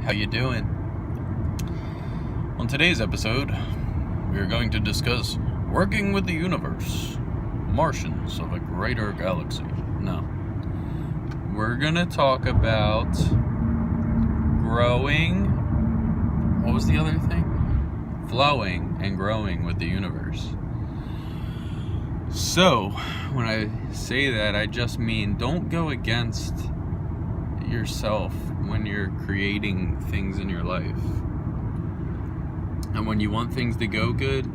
How you doing? On today's episode, we're going to discuss working with the universe, Martians of a greater galaxy. No. We're going to talk about growing. What was the other thing? Flowing and growing with the universe. So, when I say that, I just mean don't go against yourself when you're creating things in your life. And when you want things to go good,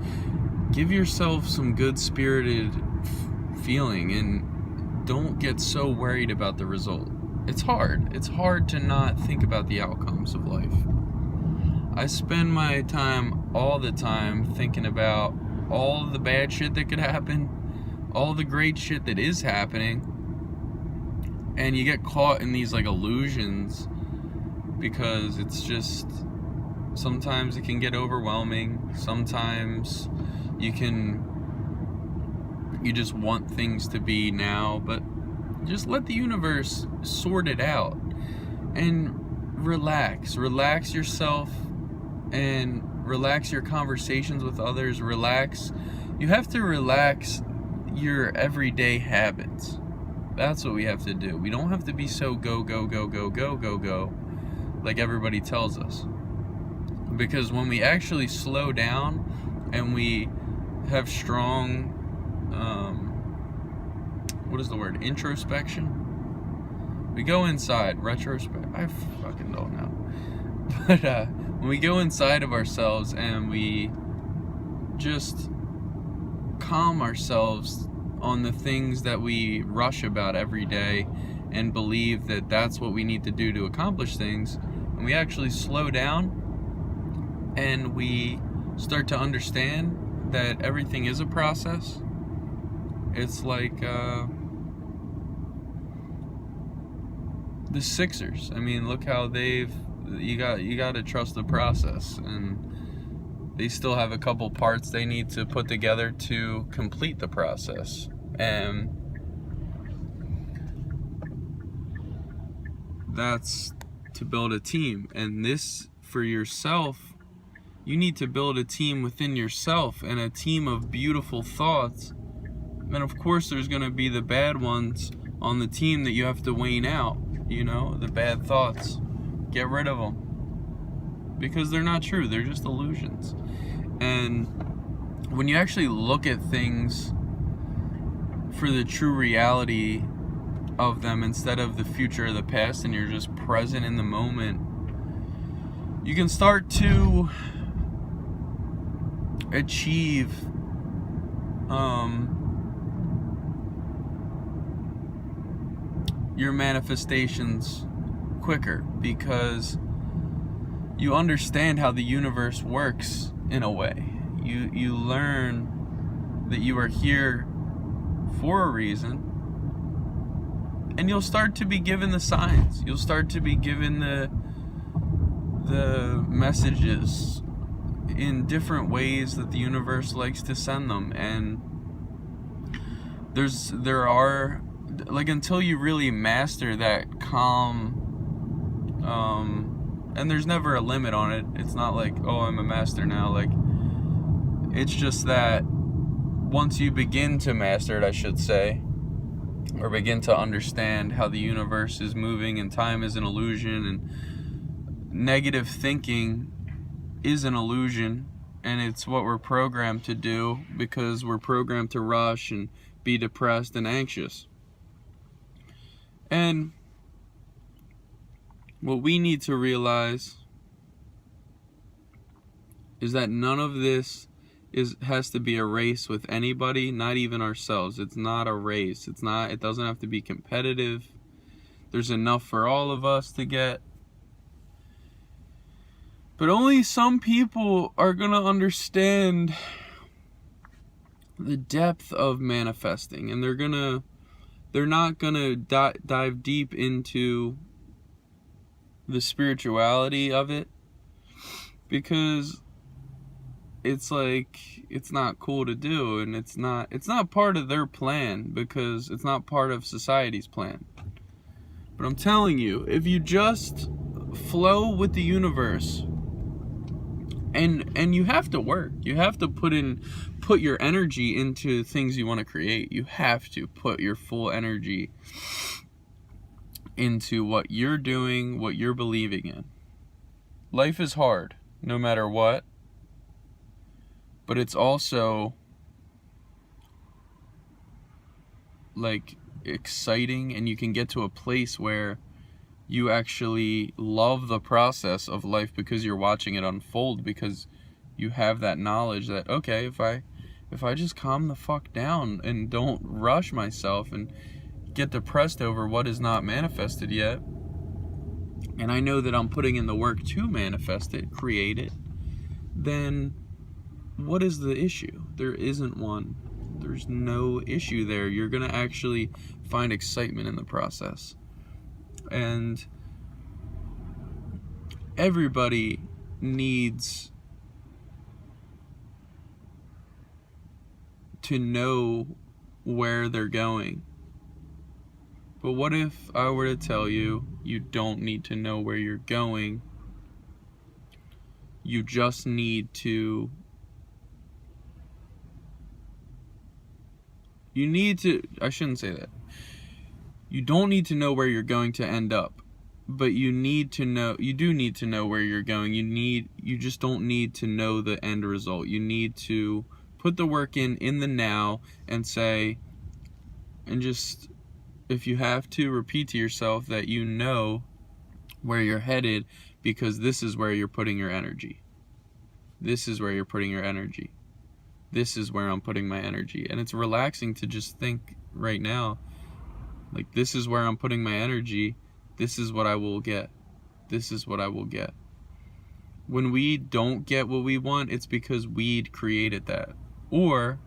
give yourself some good-spirited feeling and don't get so worried about the result. It's hard. It's hard to not think about the outcomes of life. I spend my time all the time thinking about all the bad shit that could happen, all the great shit that is happening, and you get caught in these illusions because it's just, sometimes it can get overwhelming. Sometimes you just want things to be now, but just let the universe sort it out and relax yourself and relax your conversations with others. You have to relax your everyday habits. That's what we have to do. We don't have to be so go like everybody tells us. Because when we actually slow down and we have strong, introspection? We go inside, I fucking don't know. But when we go inside of ourselves and we just calm ourselves on the things that we rush about every day and believe that that's what we need to do to accomplish things, and we actually slow down and we start to understand that everything is a process. It's like the Sixers. I mean, look how you got to trust the process, and they still have a couple parts they need to put together to complete the process. And that's to build a team. And this, for yourself, you need to build a team within yourself, and a team of beautiful thoughts. And of course there's going to be the bad ones on the team that you have to wane out. The bad thoughts. Get rid of them. Because they're not true. They're just illusions. And when you actually look at things for the true reality of them instead of the future or the past, and you're just present in the moment, you can start to achieve your manifestations quicker, because you understand how the universe works in a way. You learn that you are here for a reason, and you'll start to be given the signs. You'll start to be given the messages in different ways that the universe likes to send them. And there are until you really master that calm, and there's never a limit on it. It's not like, oh, I'm a master now. It's just that once you begin to master it, I should say, or begin to understand how the universe is moving and time is an illusion and negative thinking is an illusion, and it's what we're programmed to do because we're programmed to rush and be depressed and anxious. And what we need to realize is that none of this has to be a race with anybody, not even ourselves. It's not a race. It doesn't have to be competitive. There's enough for all of us to get. But only some people are going to understand the depth of manifesting, and they're not going to dive deep into the spirituality of it, because it's not cool to do, and it's not part of their plan, because it's not part of society's plan. But I'm telling you, if you just flow with the universe. And you have to work. You have to put your energy into things you want to create. You have to put your full energy into what you're doing, what you're believing in. Life is hard, no matter what. But it's also like exciting, and you can get to a place where you actually love the process of life because you're watching it unfold, because you have that knowledge that, okay, if I just calm the fuck down and don't rush myself and get depressed over what is not manifested yet, and I know that I'm putting in the work to manifest it, create it, then what is the issue? There isn't one. There's no issue there. You're gonna actually find excitement in the process. And everybody needs to know where they're going. But what if I were to tell you, you don't need to know where you're going? You just need to... I shouldn't say that. You don't need to know where you're going to end up, but you do need to know where you're going. You just don't need to know the end result. You need to put the work in the now, and say, and just, if you have to, repeat to yourself that you know where you're headed, because this is where you're putting your energy. This is where you're putting your energy. This is where I'm putting my energy. And it's relaxing to just think right now, like, this is where I'm putting my energy. This is what I will get. This is what I will get. When we don't get what we want, it's because we'd created that. Or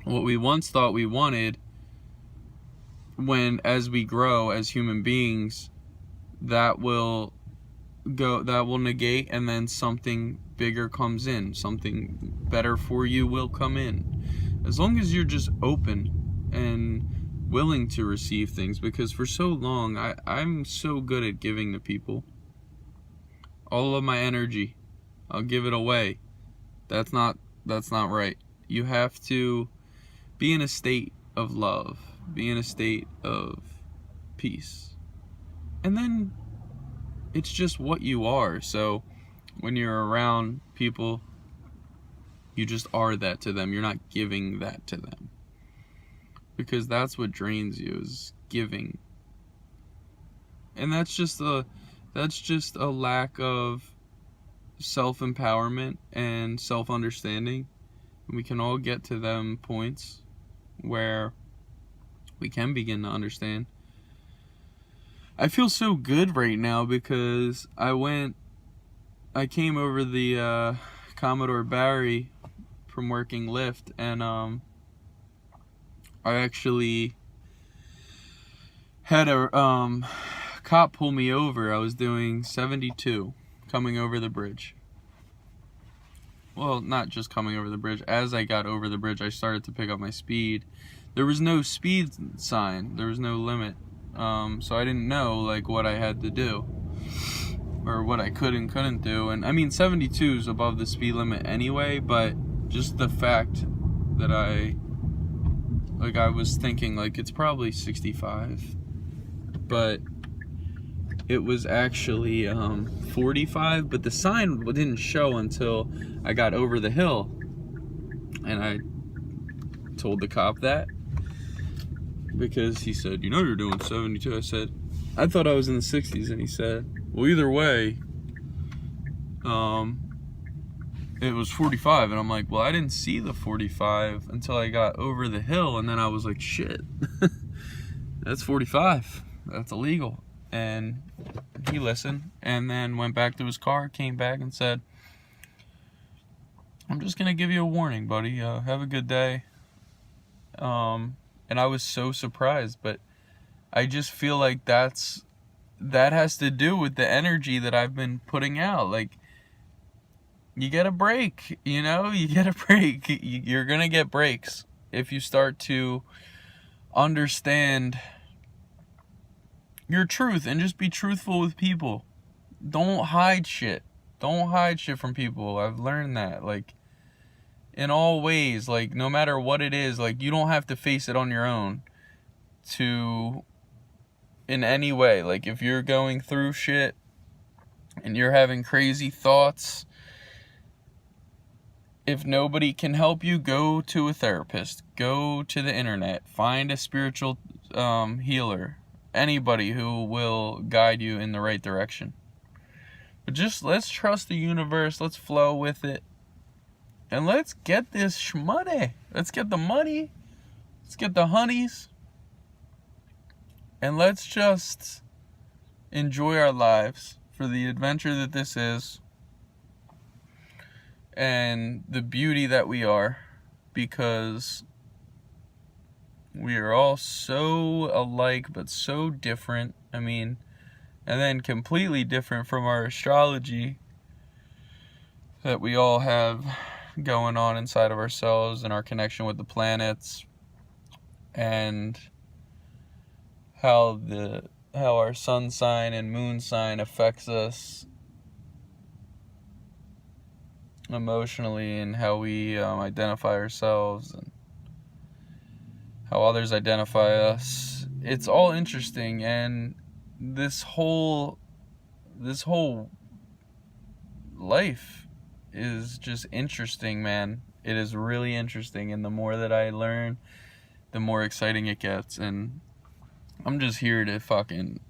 what we once thought we wanted, when as we grow as human beings, that will negate, and then something bigger comes in. Something better for you will come in. As long as you're just open and willing to receive things, because for so long I'm so good at giving to people all of my energy. I'll give it away. That's not right. You have to be in a state of love, be in a state of peace, and then it's just what you are. So when you're around people, you just are that to them. You're not giving that to them, because that's what drains you, is giving. And that's just a lack of self-empowerment and self-understanding. We can all get to them points where we can begin to understand. I feel so good right now because I came over the Commodore Barry from working Lyft, and I actually had a cop pull me over. I was doing 72 coming over the bridge. Well, not just coming over the bridge. As I got over the bridge, I started to pick up my speed. There was no speed sign. There was no limit. So I didn't know like what I had to do, or what I could and couldn't do. And I mean, 72 is above the speed limit anyway, but just the fact that I was thinking like it's probably 65, but it was actually 45, but the sign didn't show until I got over the hill. And I told the cop that, because he said, you know, you're doing 72. I said, I thought I was in the 60s. And he said, well, either way, it was 45. And I'm like, well, I didn't see the 45 until I got over the hill. And then I was like, shit, that's 45. That's illegal. And he listened, and then went back to his car, came back and said, I'm just going to give you a warning, buddy. Have a good day. And I was so surprised, but I just feel like that has to do with the energy that I've been putting out. Like, you get a break, you know? You get a break. You're going to get breaks if you start to understand your truth and just be truthful with people. don't hide shit. Don't hide shit from people. I've learned that. Like, in all ways, like, no matter what it is, like, you don't have to face it on your own in any way. Like, if you're going through shit and you're having crazy thoughts, if nobody can help you, go to a therapist. Go to the internet. Find a spiritual healer. Anybody who will guide you in the right direction. But just let's trust the universe. Let's flow with it. And let's get this shmoney. Let's get the money. Let's get the honeys. And let's just enjoy our lives for the adventure that this is. And the beauty that we are. Because we are all so alike, but so different. I mean, and then completely different from our astrology that we all have going on inside of ourselves and our connection with the planets, and how our sun sign and moon sign affects us emotionally, and how we identify ourselves and how others identify us. It's all interesting, and this whole life is just interesting, man. It is really interesting, and the more that I learn, the more exciting it gets. And I'm just here to fucking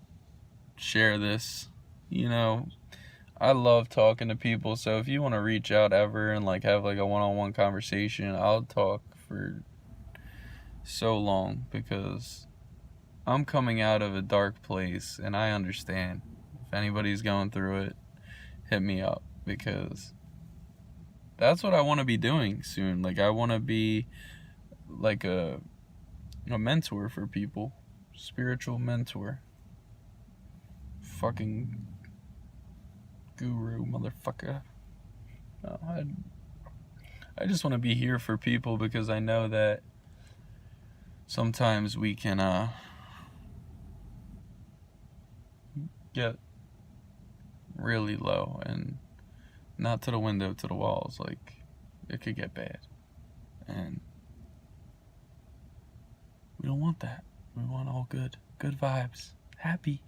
share this. You know, I love talking to people, so if you want to reach out ever and like have like a one-on-one conversation, I'll talk for so long, because I'm coming out of a dark place and I understand. If anybody's going through it, hit me up, because that's what I want to be doing soon. Like, I want to be like a mentor for people. Spiritual mentor. Fucking guru, motherfucker. No, I just want to be here for people, because I know that sometimes we can get really low, and not to the window, to the walls. Like, it could get bad, and we don't want that. We want all good vibes, happy.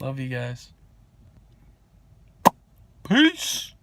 Love you guys. Peace.